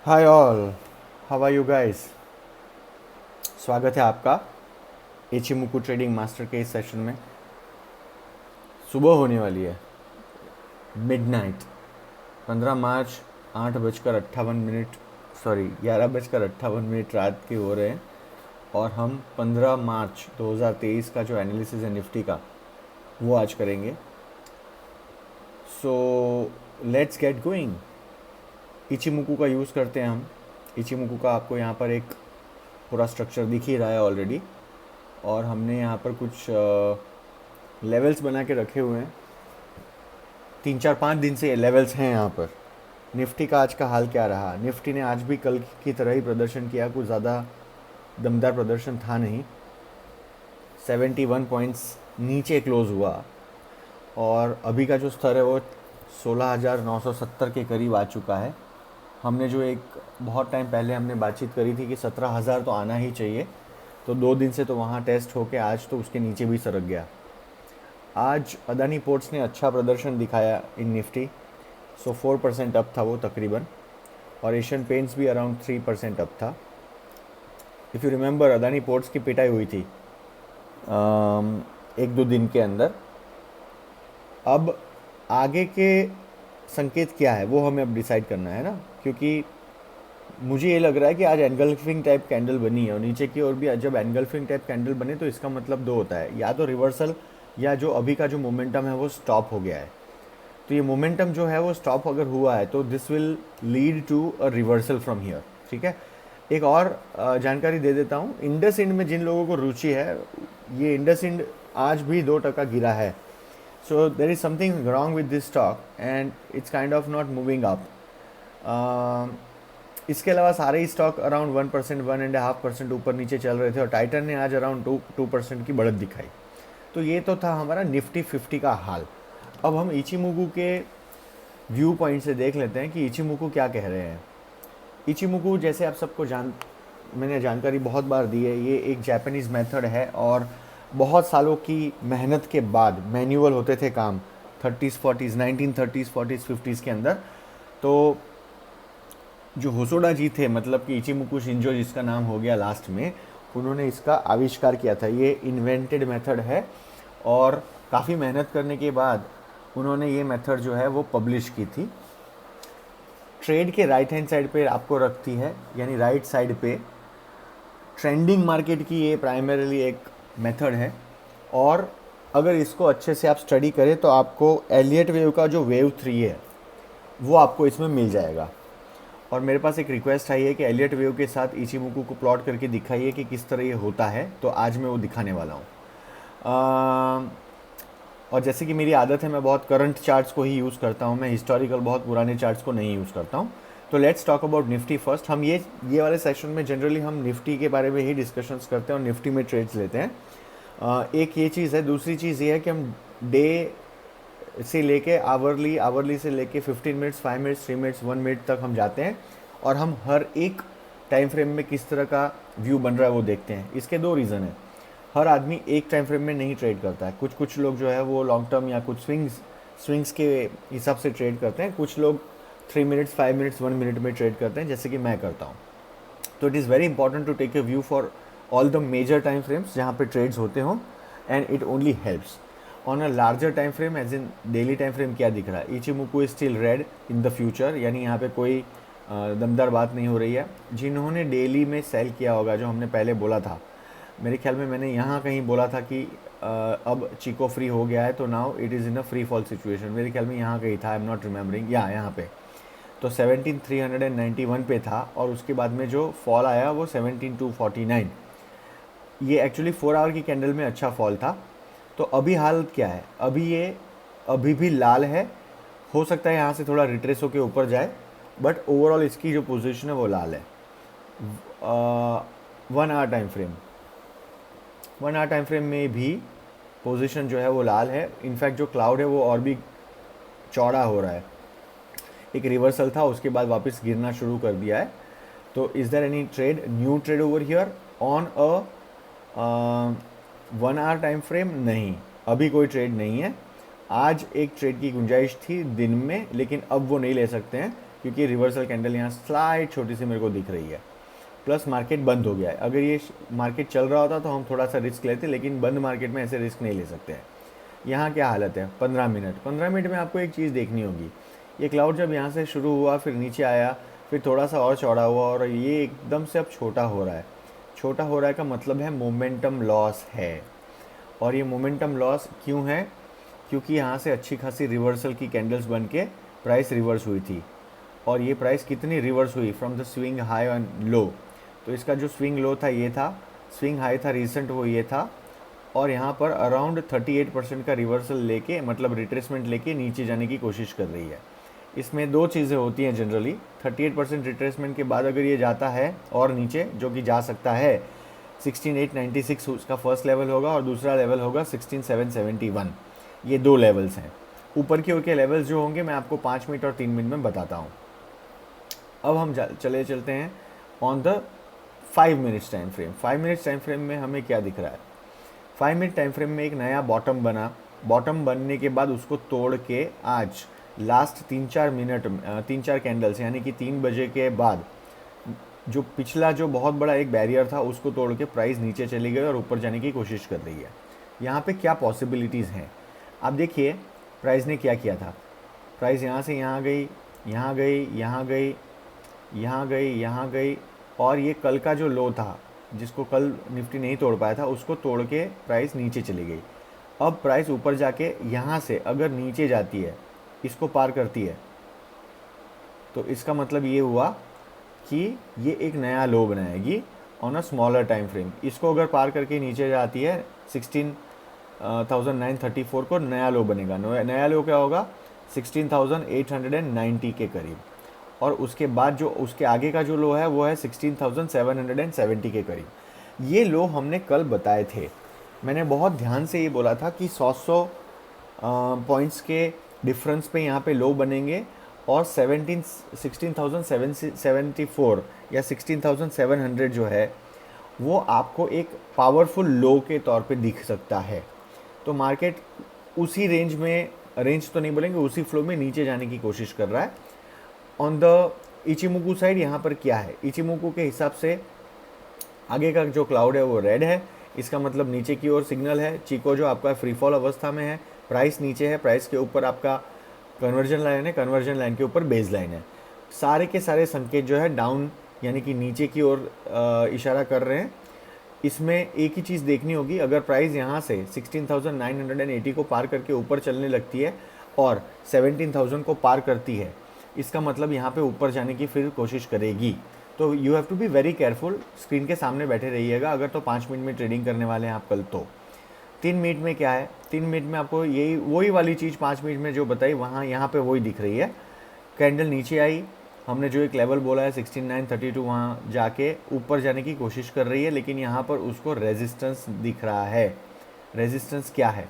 Hi all, how are you guys. स्वागत है आपका एचिमुकु ट्रेडिंग मास्टर के इस सेशन में। सुबह होने वाली है, मिडनाइट, 15 मार्च, 8:58, सॉरी 11:58 रात के हो रहे हैं। और हम 15 मार्च 2023 का जो एनालिसिस है निफ्टी का, वो आज करेंगे। So let's get going. Ichimoku का यूज़ करते हैं हम। इचिमुकु का आपको यहाँ पर एक पूरा स्ट्रक्चर दिख ही रहा है ऑलरेडी। और हमने यहाँ पर कुछ लेवल्स बना के रखे हुए हैं। 3 4 5 दिन से ये लेवल्स हैं यहाँ पर। निफ्टी का आज का हाल क्या रहा? निफ्टी ने आज भी कल की तरह ही प्रदर्शन किया, कुछ ज़्यादा दमदार प्रदर्शन था नहीं। 71 पॉइंट्स नीचे क्लोज हुआ और अभी का जो स्तर है वो 16,970 के करीब आ चुका है। हमने जो एक बहुत टाइम पहले हमने बातचीत करी थी कि 17,000 तो आना ही चाहिए, तो 2 दिन से तो वहाँ टेस्ट होके आज तो उसके नीचे भी सरक गया। आज अदानी पोर्ट्स ने अच्छा प्रदर्शन दिखाया इन निफ्टी। 4% अप था वो तकरीबन। और एशियन पेंट्स भी अराउंड 3% अप था। If you remember, Adani ports की पिटाई हुई थी 1 2 दिन के अंदर। अब आगे के संकेत क्या है वो हमें अब डिसाइड करना है ना, क्योंकि मुझे ये लग रहा है कि आज एनगल्फिंग टाइप कैंडल बनी है और नीचे की ओर भी जब एनगल्फिंग टाइप कैंडल बने तो इसका मतलब दो होता है, या तो रिवर्सल या जो अभी का जो मोमेंटम है वो स्टॉप हो गया है। तो ये मोमेंटम जो है वो स्टॉप अगर हुआ है तो this will lead to a reversal from here. ठीक है। एक और जानकारी दे देता हूँ, इंडस इंड में जिन लोगों को रुचि है, ये इंडस इंड आज भी 2% गिरा है। So there is something wrong with this stock and it's kind of not moving up. इसके अलावा सारे ही स्टॉक अराउंड 1%, 1.5% ऊपर नीचे चल रहे थे और टाइटन ने आज अराउंड 2% की बढ़त दिखाई। तो ये तो था हमारा निफ्टी 50 का हाल। अब हम इचिमुकु के व्यू पॉइंट से देख लेते हैं कि इचिमुकु क्या कह रहे हैं। इचिमुकु जैसे आप सबको मैंने जानकारी बहुत बार दी है, ये एक जापानीज़ मेथड है और बहुत सालों की मेहनत के बाद मैनुअल होते थे काम 30s 40s 1930s 40s 50s के अंदर। तो जो होसोडा जी थे, मतलब कि इचिमुकु शिंजो जिसका नाम हो गया लास्ट में, उन्होंने इसका आविष्कार किया था। ये इन्वेंटेड मेथड है और काफ़ी मेहनत करने के बाद उन्होंने ये मेथड जो है वो पब्लिश की थी। ट्रेड के राइट हैंड साइड पे आपको रखती है, यानी राइट साइड पे ट्रेंडिंग मार्केट की ये प्राइमरीली एक मेथड है। और अगर इसको अच्छे से आप स्टडी करें तो आपको एलियट वेव का जो वेव 3 है वो आपको इसमें मिल जाएगा। और मेरे पास एक रिक्वेस्ट आई है कि एलियट वेव के साथ इचिमुकु को प्लॉट करके दिखाइए कि किस तरह ये होता है, तो आज मैं वो दिखाने वाला हूँ। और जैसे कि मेरी आदत है, मैं बहुत करंट चार्ट्स को ही यूज़ करता हूँ, मैं हिस्टोरिकल बहुत पुराने चार्ट्स को नहीं यूज़ करता हूँ। तो let's talk about Nifty first. हम ये वाले सेशन में जनरली हम निफ्टी के बारे में ही डिस्कशंस करते हैं और निफ्टी में ट्रेड्स लेते हैं। एक ये चीज़ है। दूसरी चीज़ ये है कि हम डे से लेके आवरली, आवरली से लेके 15 मिनट्स, 5 मिनट्स, 3 मिनट्स, 1 मिनट तक हम जाते हैं और हम हर एक टाइम फ्रेम में किस तरह का व्यू बन रहा है वो देखते हैं। इसके दो रीज़न है। हर आदमी एक टाइम फ्रेम में नहीं ट्रेड करता है। कुछ लोग जो है वो लॉन्ग टर्म या कुछ स्विंग्स के हिसाब से ट्रेड करते हैं। कुछ लोग 3 मिनट्स, 5 मिनट्स, 1 मिनट में ट्रेड करते हैं, जैसे कि मैं करता हूँ। तो it is very important to take a view for all the major time frames जहाँ पे ट्रेड्स होते हों, and it only helps on a larger time frame. As in daily time frame क्या दिख रहा है? Ichimoku is still red in the future, यानी यहाँ पे कोई दमदार बात नहीं हो रही है। जिन्होंने डेली में सेल किया होगा, जो हमने पहले बोला था, मेरे ख्याल में मैंने यहाँ कहीं बोला था कि अब चिको फ्री हो गया है तो now it is in a free fall situation. मेरे ख्याल में यहाँ कहीं था, आई एम नॉट रिमेम्बरिंग, यहाँ पे तो 17,391 पे था और उसके बाद में जो फॉल आया वो 17,249। ये एक्चुअली 4 आवर की कैंडल में अच्छा फॉल था। तो अभी हालत क्या है? अभी भी लाल है। हो सकता है यहाँ से थोड़ा रिट्रेस होकर ऊपर जाए, बट ओवरऑल इसकी जो पोजीशन है वो लाल है। 1 hour time frame, 1 hour time frame में भी पोजीशन जो है वो लाल है। इनफैक्ट जो क्लाउड है वो और भी चौड़ा हो रहा है। एक रिवर्सल था, उसके बाद वापस गिरना शुरू कर दिया है। तो is there any trade, new trade over here on a 1 hour time frame? नहीं, अभी कोई ट्रेड नहीं है। आज एक ट्रेड की गुंजाइश थी दिन में, लेकिन अब वो नहीं ले सकते हैं क्योंकि रिवर्सल कैंडल यहाँ स्लाइड छोटी सी मेरे को दिख रही है, प्लस मार्केट बंद हो गया है। अगर ये मार्केट चल रहा होता तो हम थोड़ा सा रिस्क लेते, लेकिन बंद मार्केट में ऐसे रिस्क नहीं ले सकते हैं। यहाँ क्या हालत है, 15 मिनट में आपको एक चीज़ देखनी होगी, ये क्लाउड जब यहाँ से शुरू हुआ, फिर नीचे आया, फिर थोड़ा सा और चौड़ा हुआ, और ये एकदम से अब छोटा हो रहा है। छोटा हो रहा है का मतलब है मोमेंटम लॉस है। और ये मोमेंटम लॉस क्यों है, क्योंकि यहाँ से अच्छी खासी रिवर्सल की कैंडल्स बन के प्राइस रिवर्स हुई थी। और ये प्राइस कितनी रिवर्स हुई, from the swing high and low. तो इसका जो स्विंग लो था ये था, स्विंग हाई था रिसेंट वो ये था, और यहाँ पर अराउंड 38% का रिवर्सल लेके, मतलब रिट्रेसमेंट लेके नीचे जाने की कोशिश कर रही है। इसमें दो चीज़ें होती हैं जनरली, 38% रिट्रेसमेंट के बाद अगर ये जाता है और नीचे, जो कि जा सकता है, 16,896 उसका फर्स्ट लेवल होगा, और दूसरा लेवल होगा 16,771। ये दो लेवल्स हैं। ऊपर की ओर के लेवल्स जो होंगे मैं आपको 5 मिनट और 3 मिनट में बताता हूँ। अब हम चलते हैं on the 5 minutes time frame. 5 minutes time frame में हमें क्या दिख रहा है, 5 मिनट टाइम फ्रेम में एक नया बॉटम बना। बॉटम बनने के बाद उसको तोड़ के आज लास्ट 3-4 कैंडल्स, यानी कि 3 बजे के बाद जो पिछला जो बहुत बड़ा एक बैरियर था उसको तोड़ के प्राइस नीचे चली गई और ऊपर जाने की कोशिश कर रही है। यहाँ पे क्या पॉसिबिलिटीज़ हैं, आप देखिए प्राइस ने क्या किया था। प्राइस यहाँ से यहाँ गई, यहाँ गई, यहाँ गई, यहाँ गई, यहाँ गई, और ये कल का जो लो था जिसको कल निफ्टी नहीं तोड़ पाया था उसको तोड़ के प्राइस नीचे चली गई। अब प्राइस ऊपर जाके यहाँ से अगर नीचे जाती है, इसको पार करती है, तो इसका मतलब ये हुआ कि ये एक नया लो बनाएगी on a smaller time frame. इसको अगर पार करके नीचे जाती है 16,934 को नया लो बनेगा। नया लो क्या होगा, 16,890 के करीब, और उसके बाद जो उसके आगे का जो लो है वो है 16,770 के करीब। ये लो हमने कल बताए थे। मैंने बहुत ध्यान से ये बोला था कि 100 पॉइंट्स के डिफरेंस पे यहाँ पे लो बनेंगे, और 16,774 या 16,700 जो है वो आपको एक पावरफुल लो के तौर पे दिख सकता है। तो मार्केट उसी रेंज में, रेंज तो नहीं बोलेंगे, उसी फ्लो में नीचे जाने की कोशिश कर रहा है। ऑन द इचिमुकू साइड यहाँ पर क्या है, इचिमुकू के हिसाब से आगे का जो क्लाउड है वो रेड है, इसका मतलब नीचे की ओर सिग्नल है। चिको जो आपका फ्री फॉल अवस्था में है, प्राइस नीचे है, प्राइस के ऊपर आपका कन्वर्जन लाइन है, कन्वर्जन लाइन के ऊपर बेस लाइन है। सारे के सारे संकेत जो है डाउन यानी कि नीचे की ओर इशारा कर रहे हैं। इसमें एक ही चीज़ देखनी होगी, अगर प्राइस यहाँ से 16,980 को पार करके ऊपर चलने लगती है और 17,000 को पार करती है, इसका मतलब यहाँ पे ऊपर जाने की फिर कोशिश करेगी। तो you have to be very careful, screen के सामने बैठे रहिएगा अगर तो 5 मिनट में ट्रेडिंग करने वाले हैं आप कल। तो 3 मिनट में क्या है, 3 मिनट में आपको यही वही वाली चीज़ 5 मिनट में जो बताई वहाँ यहाँ पे वही दिख रही है। कैंडल नीचे आई, हमने जो एक लेवल बोला है 16,932, वहाँ जाके ऊपर जाने की कोशिश कर रही है, लेकिन यहाँ पर उसको रेजिस्टेंस दिख रहा है। रेजिस्टेंस क्या है,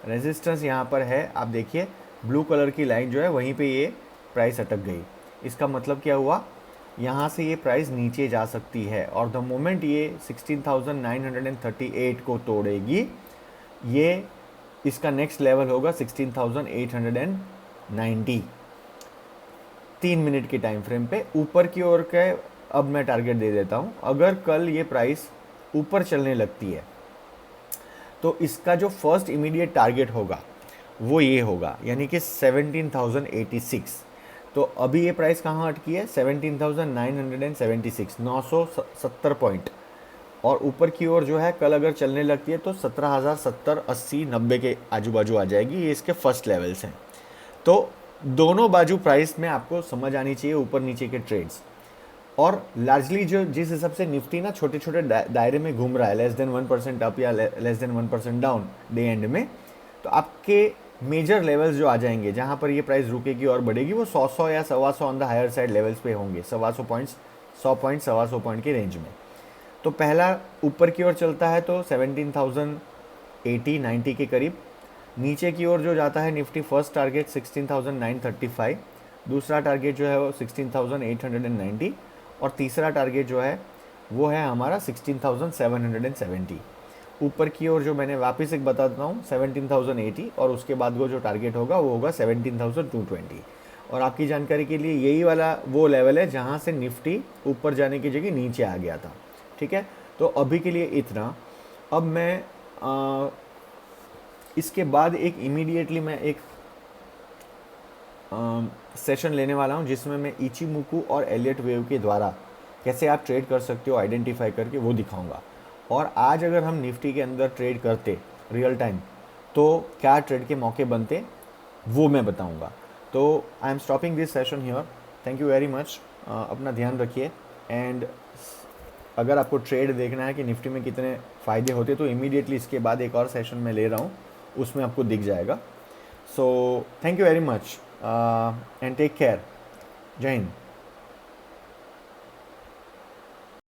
रेजिस्टेंस यहाँ पर है, आप देखिए ब्लू कलर की लाइन जो है वहीं पे ये प्राइस अटक गई। इसका मतलब क्या हुआ, यहाँ से ये प्राइस नीचे जा सकती है, और द मोमेंट ये 16,938 को तोड़ेगी, ये इसका नेक्स्ट लेवल होगा 16,890। 3 मिनट के टाइम फ्रेम पे ऊपर की ओर के। अब मैं टारगेट दे देता हूँ, अगर कल ये प्राइस ऊपर चलने लगती है तो इसका जो फर्स्ट इमीडिएट टारगेट होगा वो ये होगा, यानी कि 17,086। तो अभी ये प्राइस कहाँ अटकी है, 17,976, 970 पॉइंट, और ऊपर की ओर जो है कल अगर चलने लगती है तो 17,070, 80, 90 के आजू बाजू आ जाएगी। ये इसके फर्स्ट लेवल्स हैं। तो दोनों बाजू प्राइस में आपको समझ आनी चाहिए ऊपर नीचे के ट्रेड्स। और लार्जली जो जिस हिसाब से निफ्टी ना छोटे छोटे दायरे में घूम रहा है, लेस देन 1% अप या less than 1% down day and में, तो आपके मेजर लेवल्स जो आ जाएंगे जहाँ पर ये प्राइस रुकेगी और बढ़ेगी वो 100 या 125 on the higher side levels पे होंगे, 125 पॉइंट्स, 100 पॉइंट, 125 पॉइंट के रेंज में। तो पहला ऊपर की ओर चलता है तो 17,080-90 के करीब। नीचे की ओर जो जाता है निफ्टी, फर्स्ट टारगेट 16,935, दूसरा टारगेट जो है वो 16,890, और तीसरा टारगेट जो है वो है हमारा 16,770। ऊपर की ओर जो मैंने वापस एक बता देता हूँ 17,080, और उसके बाद वो जो टारगेट होगा वो होगा 17,220। और आपकी जानकारी के लिए यही वाला वो लेवल है जहाँ से निफ्टी ऊपर जाने की जगह नीचे आ गया था। ठीक है, तो अभी के लिए इतना। अब मैं इसके बाद इमीडिएटली मैं एक सेशन लेने वाला हूँ जिसमें मैं इचिमुकू और एलियट वेव के द्वारा कैसे आप ट्रेड कर सकते हो आइडेंटिफाई करके वो दिखाऊंगा। और आज अगर हम निफ्टी के अंदर ट्रेड करते रियल टाइम तो क्या ट्रेड के मौके बनते वो मैं बताऊंगा। तो I am stopping this session here. Thank you very much. अपना ध्यान रखिए। एंड अगर आपको ट्रेड देखना है कि निफ्टी में कितने फ़ायदे होते तो इमीडिएटली इसके बाद एक और सेशन मैं ले रहा हूँ, उसमें आपको दिख जाएगा। So thank you very much and take care. जय हिंद।